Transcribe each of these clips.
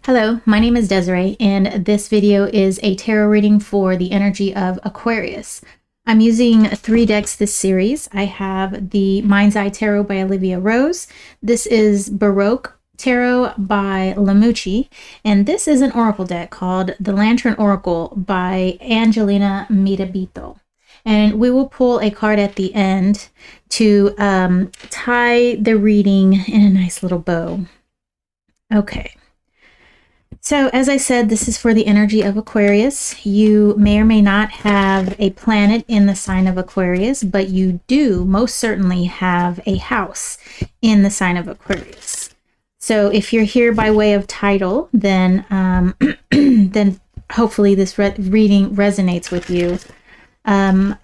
Hello, my name is Desiree, and this video is a tarot reading for the energy of Aquarius. I'm using 3 decks this series. I have the Mind's Eye Tarot by Olivia Rose. This is Baroque Tarot by Lamucci, and this is an oracle deck called the Lantern Oracle by Angelina Mirabito. And we will pull a card at the end to tie the reading in a nice little bow. Okay. So as I said, this is for the energy of Aquarius. You may or may not have a planet in the sign of Aquarius, but you do most certainly have a house in the sign of Aquarius. So if you're here by way of title, then then hopefully this reading resonates with you. I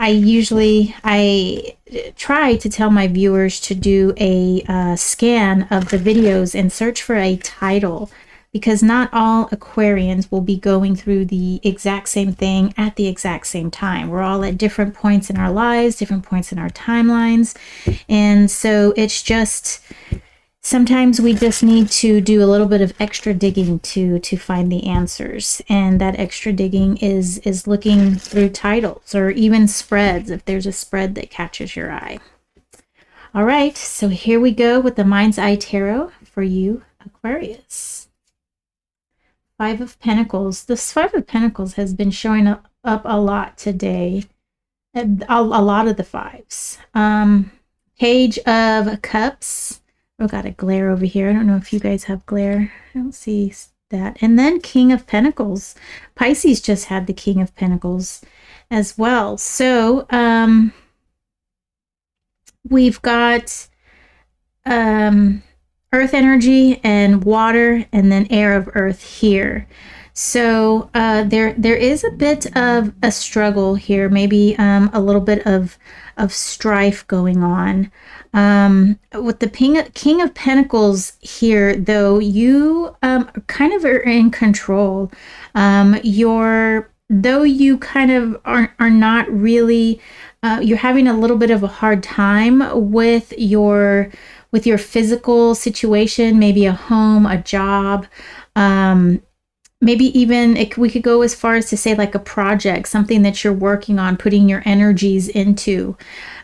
try to tell my viewers to do a scan of the videos and search for a title, because not all Aquarians will be going through the exact same thing at the exact same time. We're all at different points in our lives, different points in our timelines. And so it's just, sometimes we just need to do a little bit of extra digging to find the answers. And that extra digging is looking through titles or even spreads, if there's a spread that catches your eye. All right, so here we go with the Mind's Eye Tarot for you, Aquarius. 5 of Pentacles. This 5 of Pentacles has been showing up a lot today. A lot of the 5s. Page of Cups. Oh, got a glare over here. I don't know if you guys have glare. I don't see that. And then King of Pentacles. Pisces just had the King of Pentacles as well. So we've got earth energy and water, and then air of earth here. So there is a bit of a struggle here, maybe a little bit of strife going on. With the King of Pentacles here, though, you kind of are in control. Though you kind of are not really, you're having a little bit of a hard time with your physical situation, maybe a home, a job, maybe even we could go as far as to say like a project, something that you're working on, putting your energies into.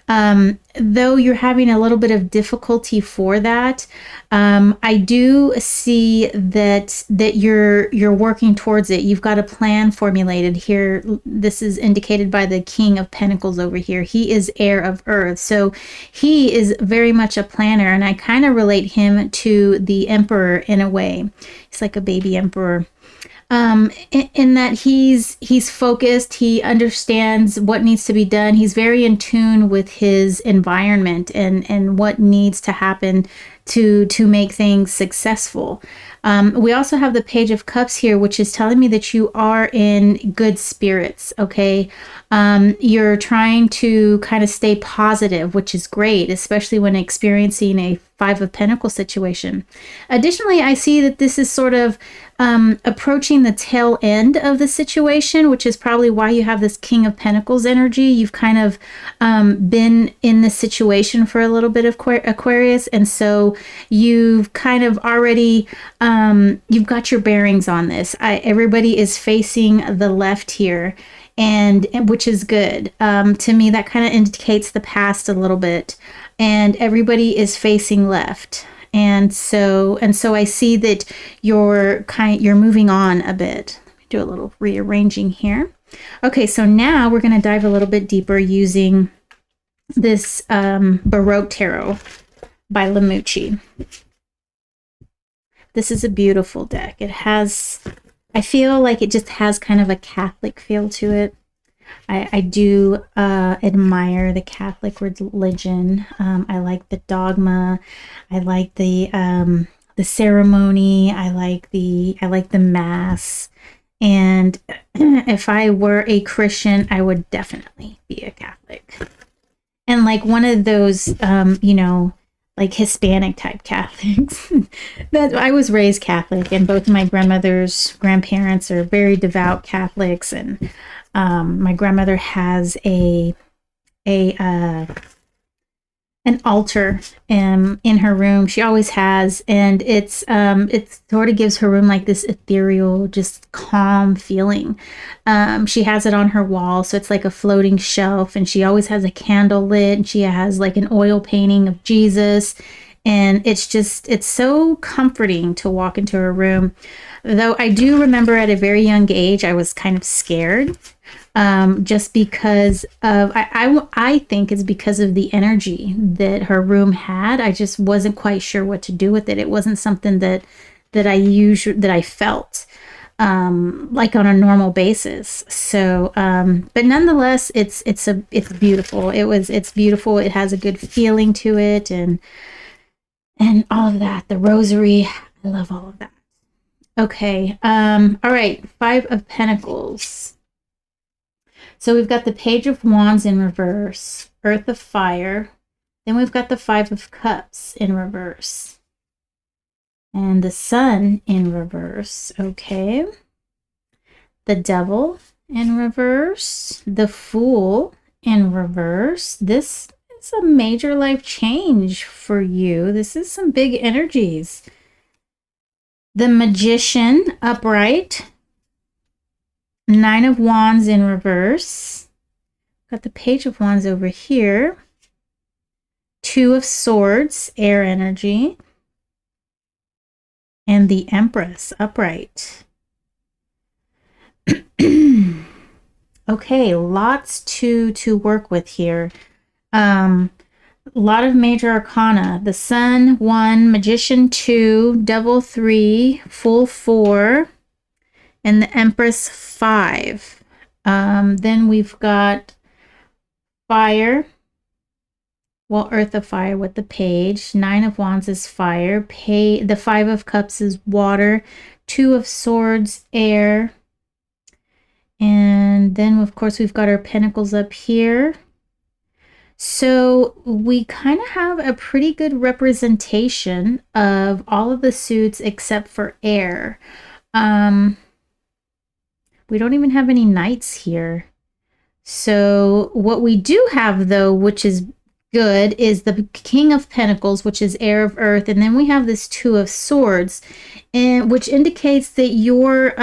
Though you're having a little bit of difficulty for that, I do see that you're working towards it. You've got a plan formulated here. This is indicated by the King of Pentacles over here. He is air of earth, so he is very much a planner, and I kind of relate him to the Emperor in a way. He's like a baby emperor. In that he's focused, he understands what needs to be done. He's very in tune with his environment and what needs to happen to make things successful. We also have the Page of Cups here, which is telling me that you are in good spirits, okay? You're trying to kind of stay positive, which is great, especially when experiencing a 5 of Pentacles situation. Additionally, I see that this is sort of approaching the tail end of the situation, which is probably why you have this King of Pentacles energy. You've kind of been in this situation for a little bit of Aquarius, and so you've kind of already you've got your bearings on this. Everybody is facing the left here, and which is good. To me, that kind of indicates the past a little bit, and everybody is facing left. And so I see that you're moving on a bit. Let me do a little rearranging here. Okay, so now we're going to dive a little bit deeper using this Baroque Tarot by Lamucci. This is a beautiful deck. It has, I feel like it just has kind of a Catholic feel to it. I do admire the Catholic religion. I like the dogma. I like the ceremony. I like the mass. And if I were a Christian, I would definitely be a Catholic. And like one of those, like Hispanic type Catholics. That I was raised Catholic, and both of my grandparents are very devout Catholics, and my grandmother has a an altar in her room. She always has, and it sort of gives her room like this ethereal, just calm feeling. She has it on her wall, so it's like a floating shelf, and she always has a candle lit, and she has like an oil painting of Jesus. And it's so comforting to walk into her room. Though I do remember at a very young age, I was kind of scared, just because of, I think it's because of the energy that her room had. I just wasn't quite sure what to do with it. It wasn't something that I felt like on a normal basis. So, but nonetheless, it's beautiful. It's beautiful. It has a good feeling to it, and all of that. The rosary, I love all of that. Okay. All right. 5 of Pentacles. So we've got the Page of Wands in reverse, Earth of Fire. Then we've got the 5 of Cups in reverse. And the Sun in reverse. Okay. The Devil in reverse. The Fool in reverse. This is a major life change for you. This is some big energies. The Magician upright. 9 of Wands in reverse. Got the Page of Wands over here. 2 of Swords, air energy. And the Empress upright. Okay, lots to work with here. A lot of major arcana. The Sun 1, Magician 2, Devil 3, Fool 4, and the Empress 5. Then we've got Fire. Well, Earth of Fire with the Page. 9 of Wands is fire. The 5 of Cups is water. 2 of Swords, air. And then, of course, we've got our Pentacles up here. So we kind of have a pretty good representation of all of the suits except for air. We don't even have any knights here. So what we do have, though, which is good, is the King of Pentacles, which is air of earth. And then we have this 2 of Swords, and which indicates that you're,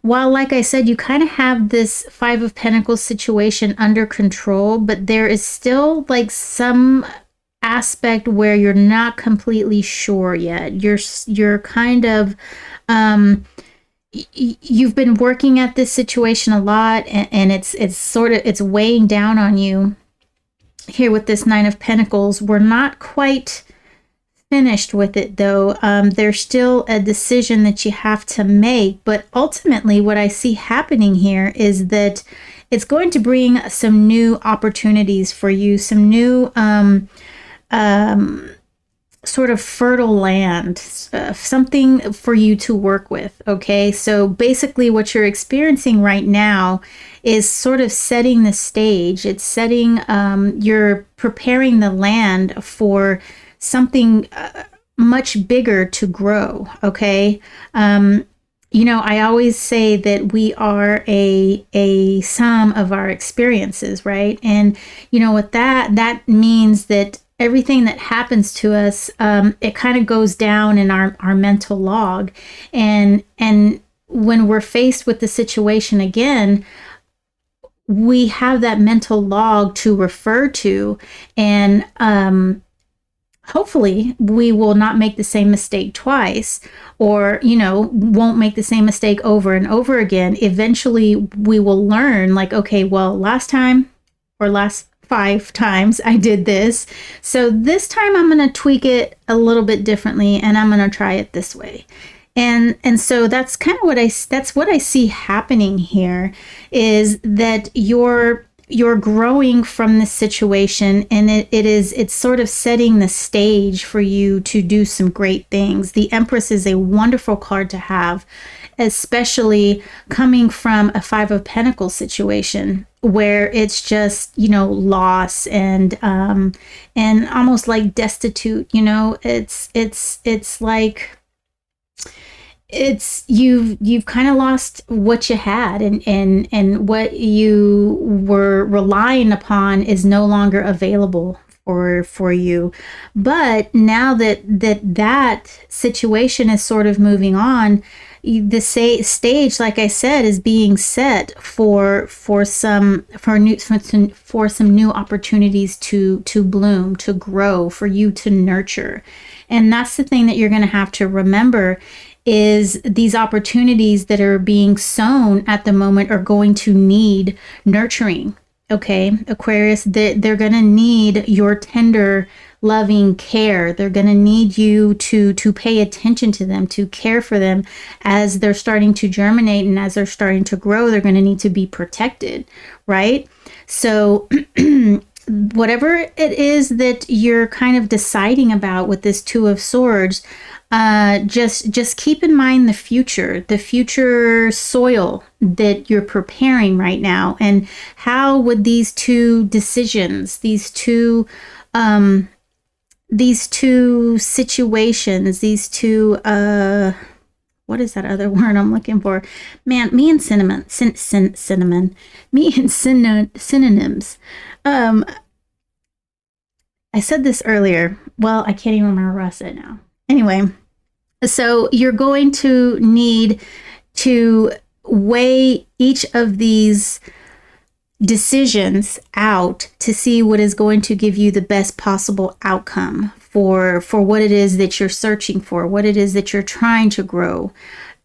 while, like I said, you kind of have this 5 of Pentacles situation under control, but there is still like some aspect where you're not completely sure yet. You're kind of, you've been working at this situation a lot, and it's weighing down on you. Here with this 9 of Pentacles, we're not quite finished with it, though. There's still a decision that you have to make, but ultimately what I see happening here is that it's going to bring some new opportunities for you, some new sort of fertile land, something for you to work with. Okay, so basically what you're experiencing right now is sort of setting the stage. It's setting, you're preparing the land for something much bigger to grow. Okay. You know, I always say that we are a sum of our experiences, right? And, you know, with that means that everything that happens to us, it kind of goes down in our mental log. And when we're faced with the situation again, we have that mental log to refer to, and hopefully we will not make the same mistake twice, or, you know, won't make the same mistake over and over again. Eventually we will learn, like, okay, well, last time or last 5 times I did this, so this time I'm going to tweak it a little bit differently, and I'm going to try it this way. And so that's kind of what I see happening here, is that you're growing from this situation, and it's sort of setting the stage for you to do some great things. The Empress is a wonderful card to have, especially coming from a 5 of Pentacles situation, where it's just, you know, loss and almost like destitute. You know, it's like, you've kind of lost what you had, and what you were relying upon is no longer available for you. But now that situation is sort of moving on, the stage, like I said, is being set for some new opportunities to bloom, to grow, for you to nurture. And that's the thing that you're going to have to remember, is these opportunities that are being sown at the moment are going to need nurturing. Okay, Aquarius, they're going to need your tender, loving care. They're going to need you to pay attention to them, to care for them as they're starting to germinate, and as they're starting to grow. They're going to need to be protected, right? So whatever it is that you're kind of deciding about with this Two of Swords, just keep in mind the future soil that you're preparing right now, and how would these two decisions, these two situations, these two what is that other word I'm looking for? Man, me and synonyms. I said this earlier. Well, I can't even remember what I said now. Anyway, so you're going to need to weigh each of these decisions out to see what is going to give you the best possible outcome for what it is that you're searching for, what it is that you're trying to grow,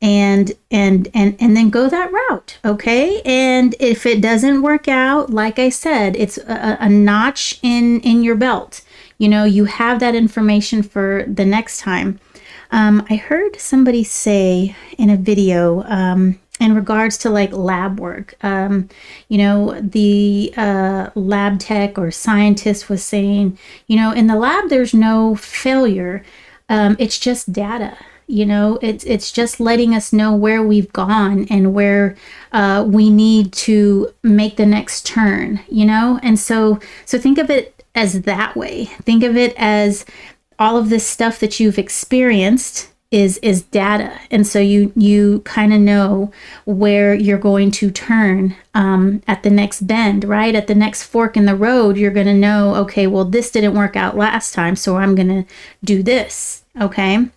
and then go that route. Okay, and if it doesn't work out, like I said, it's a notch in your belt. You know, you have that information for the next time. I heard somebody say in a video, in regards to like lab work, you know, the lab tech or scientist was saying, you know, in the lab, there's no failure. It's just data. You know, it's just letting us know where we've gone and where we need to make the next turn, you know? And so think of it as that way. Think of it as all of this stuff that you've experienced is data. And so you kind of know where you're going to turn at the next bend, right? At the next fork in the road, you're going to know, okay, well, this didn't work out last time, so I'm going to do this, okay?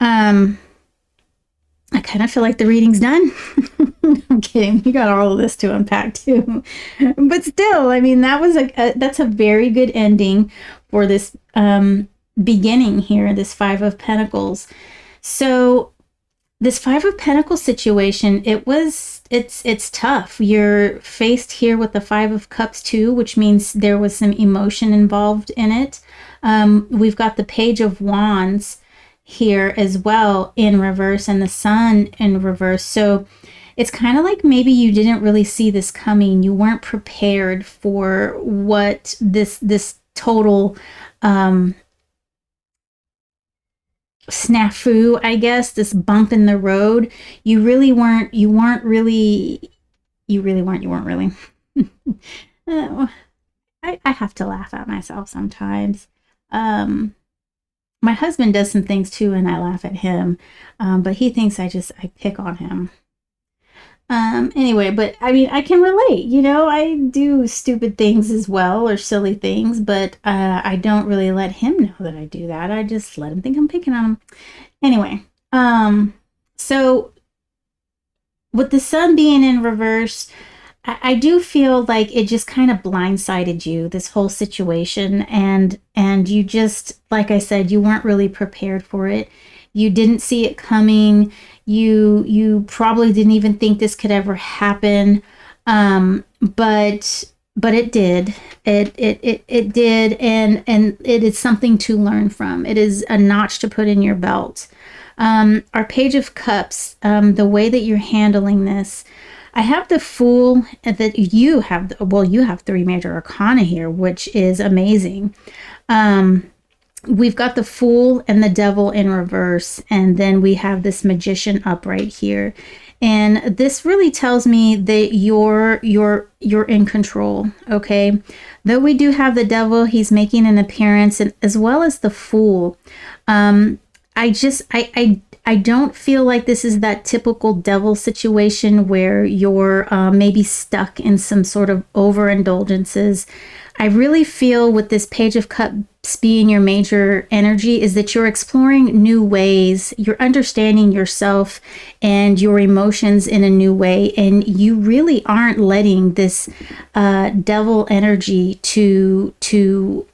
I kind of feel like the reading's done. I'm kidding. You got all of this to unpack too. But still, I mean, that's a very good ending for this beginning here, this Five of Pentacles. So this Five of Pentacles situation, it's tough. You're faced here with the Five of Cups too, which means there was some emotion involved in it. We've got the Page of Wands here as well in reverse, and the Sun in reverse. So it's kind of like maybe you didn't really see this coming. You weren't prepared for what this total snafu, I guess, this bump in the road. You really weren't. I have to laugh at myself sometimes. My husband does some things too, and I laugh at him, but he thinks I pick on him. Anyway, but I mean, I can relate, you know, I do stupid things as well, or silly things, but I don't really let him know that I do that. I just let him think I'm picking on him. Anyway, so with the Sun being in reverse, I do feel like it just kind of blindsided you, this whole situation, and you just, like I said, you weren't really prepared for it. You didn't see it coming. You probably didn't even think this could ever happen. But it did. It did, and it is something to learn from. It is a notch to put in your belt. Our Page of Cups, the way that you're handling this, I have the Fool that you have. Well, you have 3 major arcana here, which is amazing. We've got the Fool and the Devil in reverse, and then we have this Magician up right here. And this really tells me that you're in control, okay? Though we do have the Devil, he's making an appearance, and as well as the Fool. I I don't feel like this is that typical devil situation where you're maybe stuck in some sort of overindulgences. I really feel with this Page of Cups being your major energy is that you're exploring new ways, you're understanding yourself and your emotions in a new way, and you really aren't letting this devil energy to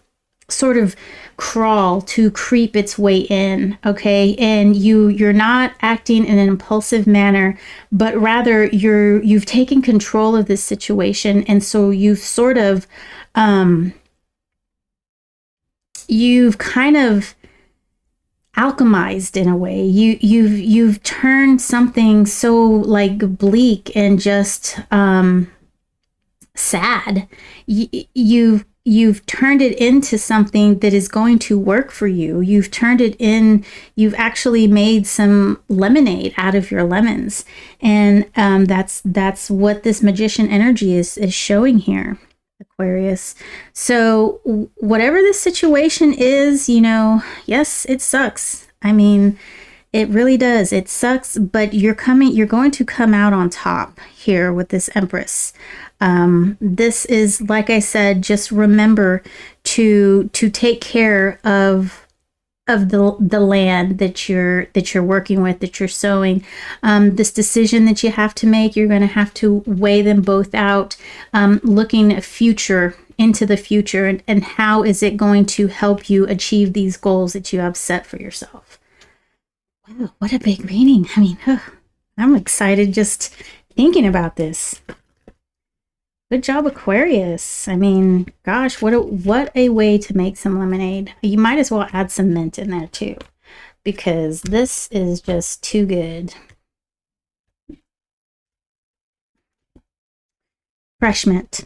sort of crawl, to creep its way in, okay? And you're not acting in an impulsive manner, but rather you've taken control of this situation, and so you've sort of you've kind of alchemized in a way. You've turned something so like bleak and just sad. You've turned it into something that is going to work for you. You've turned it in, you've actually made some lemonade out of your lemons. And that's what this magician energy is showing here, Aquarius. So whatever the situation is, you know, yes, it sucks. I mean, it really does. It sucks, but you're going to come out on top here with this Empress. This is, like I said, just remember to take care of the land that you're working with, that you're sowing. This decision that you have to make, you're going to have to weigh them both out, looking at into the future, and how is it going to help you achieve these goals that you have set for yourself. Wow, what a big reading. I mean, I'm excited just thinking about this. Good job, Aquarius. I mean, gosh, what a way to make some lemonade. You might as well add some mint in there too, because this is just too good. Fresh mint.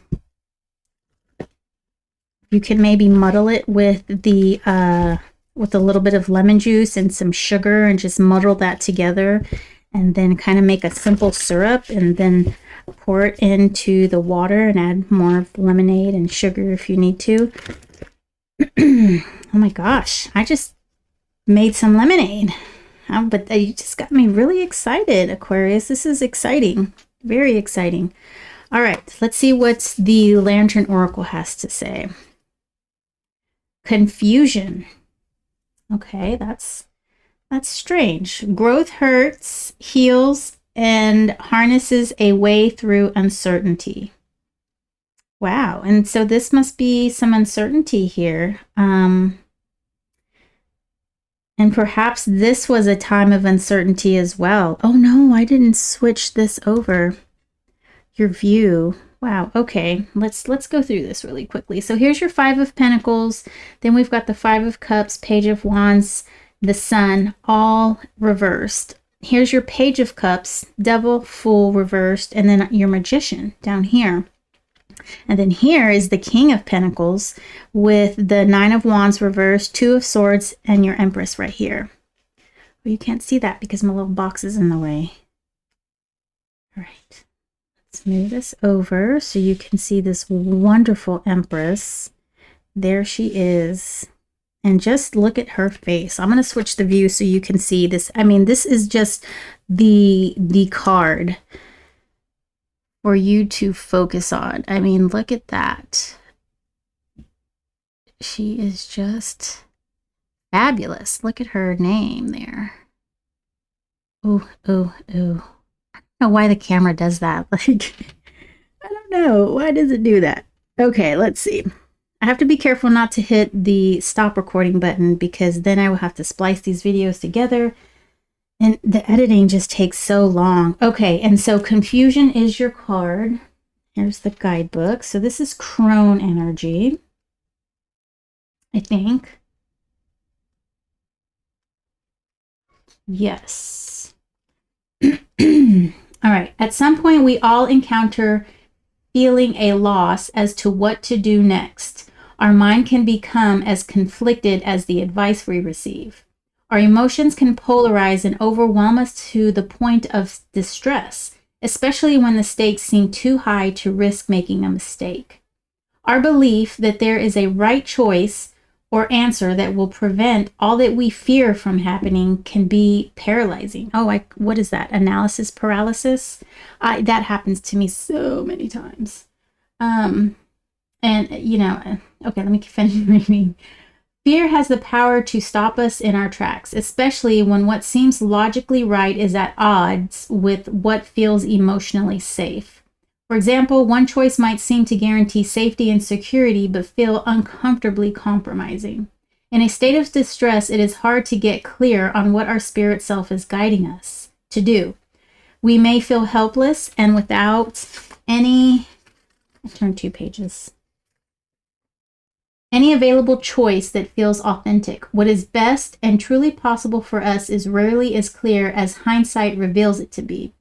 You can maybe muddle it with a little bit of lemon juice and some sugar, and just muddle that together, and then kind of make a simple syrup, and then pour it into the water and add more lemonade and sugar if you need to. Oh my gosh, I just made some lemonade. But you just got me really excited, Aquarius. This is exciting. Very exciting. All right, let's see what the Lantern Oracle has to say. Confusion. Okay, that's strange. Growth hurts, heals, and harnesses a way through uncertainty. Wow, and so this must be some uncertainty here. And perhaps this was a time of uncertainty as well. Oh no, I didn't switch this over. Your view. Wow, okay, let's go through this really quickly. So here's your Five of Pentacles, then we've got the Five of Cups, Page of Wands, the Sun, all reversed. Here's your Page of Cups, Devil, Fool reversed, and then your Magician down here. And then here is the King of Pentacles with the Nine of Wands reversed, Two of Swords, and your Empress right here. Well, you can't see that because my little box is in the way. All right, let's move this over so you can see this wonderful Empress. There she is. And just look at her face. I'm going to switch the view so you can see this. I mean, this is just the card for you to focus on. I mean, look at that. She is just fabulous. Look at her name there. Oh, oh, oh. I don't know why the camera does that. Like, I don't know. Why does it do that? Okay, let's see. I have to be careful not to hit the stop recording button, because then I will have to splice these videos together and the editing just takes so long. Okay, and so confusion is your card. Here's the guidebook. So this is crone energy, I think. Yes. All right, at some point we all encounter feeling a loss as to what to do next. Our mind can become as conflicted as the advice we receive. Our emotions can polarize and overwhelm us to the point of distress, especially when the stakes seem too high to risk making a mistake. Our belief that there is a right choice or answer that will prevent all that we fear from happening can be paralyzing. Oh, what is that? Analysis paralysis? That happens to me so many times. And, okay, let me finish reading. Fear has the power to stop us in our tracks, especially when what seems logically right is at odds with what feels emotionally safe. For example, one choice might seem to guarantee safety and security, but feel uncomfortably compromising. In a state of distress, it is hard to get clear on what our spirit self is guiding us to do. We may feel helpless and without any, I turned 2 pages. Any available choice that feels authentic. What is best and truly possible for us is rarely as clear as hindsight reveals it to be.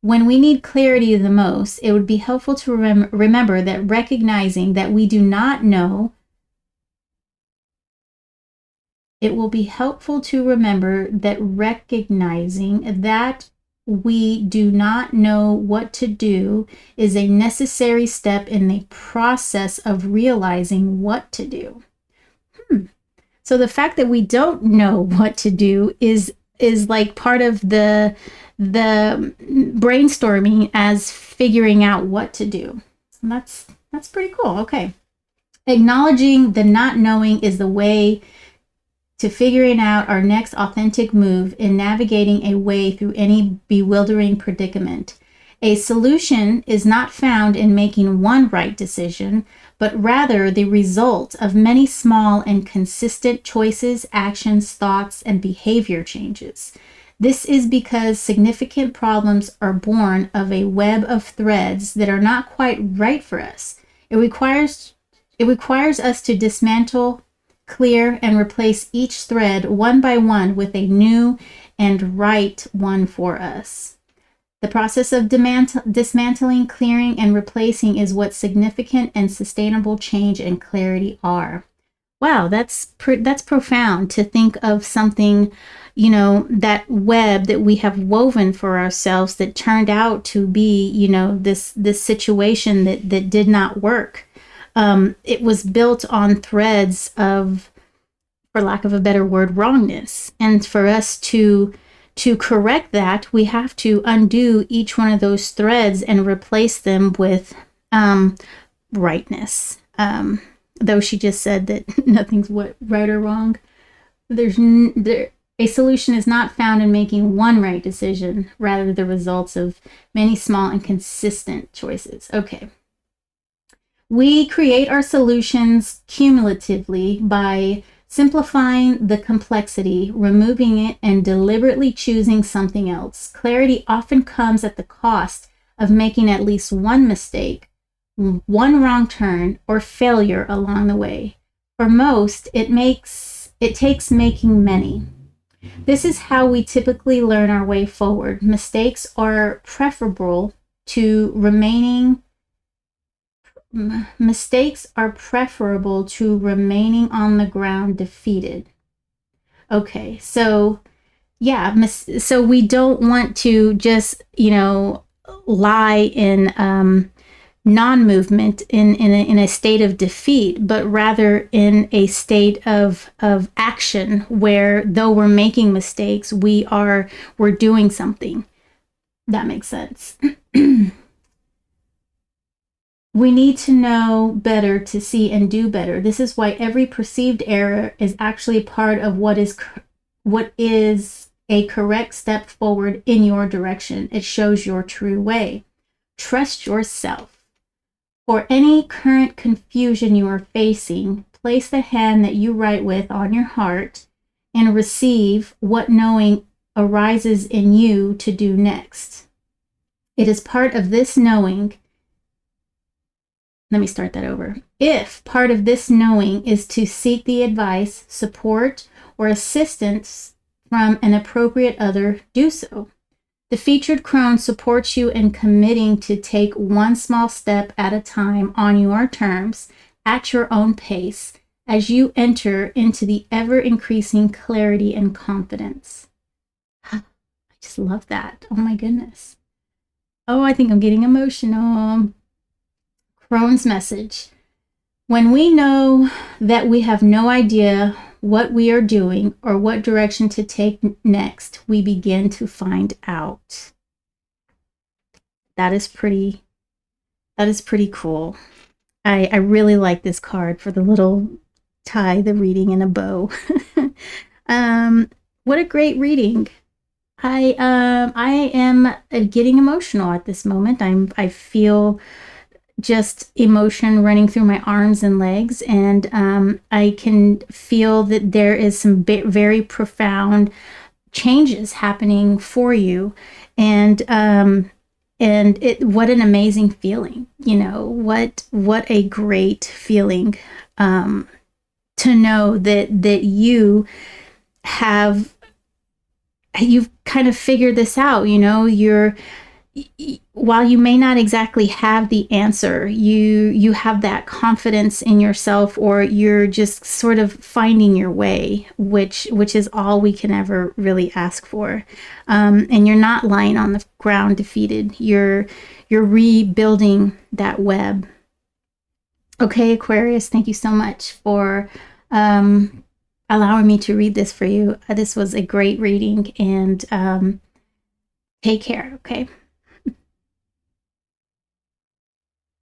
When we need clarity the most, it would be helpful to remember that recognizing that we do not know, it will be helpful to remember that recognizing that we do not know what to do is a necessary step in the process of realizing what to do. So the fact that we don't know what to do is like part of the brainstorming as figuring out what to do. And that's pretty cool. Okay. Acknowledging the not knowing is the way to figuring out our next authentic move in navigating a way through any bewildering predicament. A solution is not found in making one right decision, but rather the result of many small and consistent choices, actions, thoughts, and behavior changes. This is because significant problems are born of a web of threads that are not quite right for us. It requires us to dismantle, clear, and replace each thread one by one with a new and right one for us. The process of dismantling, clearing, and replacing is what significant and sustainable change and clarity are. Wow, that's profound to think of something, that web that we have woven for ourselves that turned out to be, this situation that did not work. It was built on threads of, for lack of a better word, wrongness. And for us to correct that, we have to undo each one of those threads and replace them with rightness. Though she just said that nothing's right or wrong. A solution is not found in making one right decision, rather the results of many small and consistent choices. Okay. We create our solutions cumulatively by simplifying the complexity, removing it, and deliberately choosing something else. Clarity often comes at the cost of making at least one mistake, one wrong turn, or failure along the way. For most, it takes making many. This is how we typically learn our way forward. Mistakes are preferable to remaining on the ground defeated. Okay, so yeah, so we don't want to just, lie in non-movement in a state of defeat, but rather in a state of action where, though we're making mistakes, we're doing something. That makes sense. We need to know better to see and do better. This is why every perceived error is actually part of what is a correct step forward in your direction. It shows your true way. Trust yourself. For any current confusion you are facing, place the hand that you write with on your heart and receive what knowing arises in you to do next. It is part of this knowing. Let me start that over. If part of this knowing is to seek the advice, support, or assistance from an appropriate other, do so. The featured crone supports you in committing to take one small step at a time on your terms, at your own pace, as you enter into the ever-increasing clarity and confidence. I just love that. Oh my goodness. Oh, I think I'm getting emotional. Crone's message. When we know that we have no idea what we are doing or what direction to take next, we begin to find out. That is pretty cool. I really like this card for the little tie the reading in a bow. What a great reading. I am getting emotional at this moment. I feel just emotion running through my arms and legs, and I can feel that there is some very profound changes happening for you, and what an amazing feeling. What a great feeling to know that you've kind of figured this out. While you may not exactly have the answer, you have that confidence in yourself, or you're just sort of finding your way, which is all we can ever really ask for. And you're not lying on the ground defeated. You're rebuilding that web. Okay, Aquarius, thank you so much for allowing me to read this for you. This was a great reading, and take care. Okay.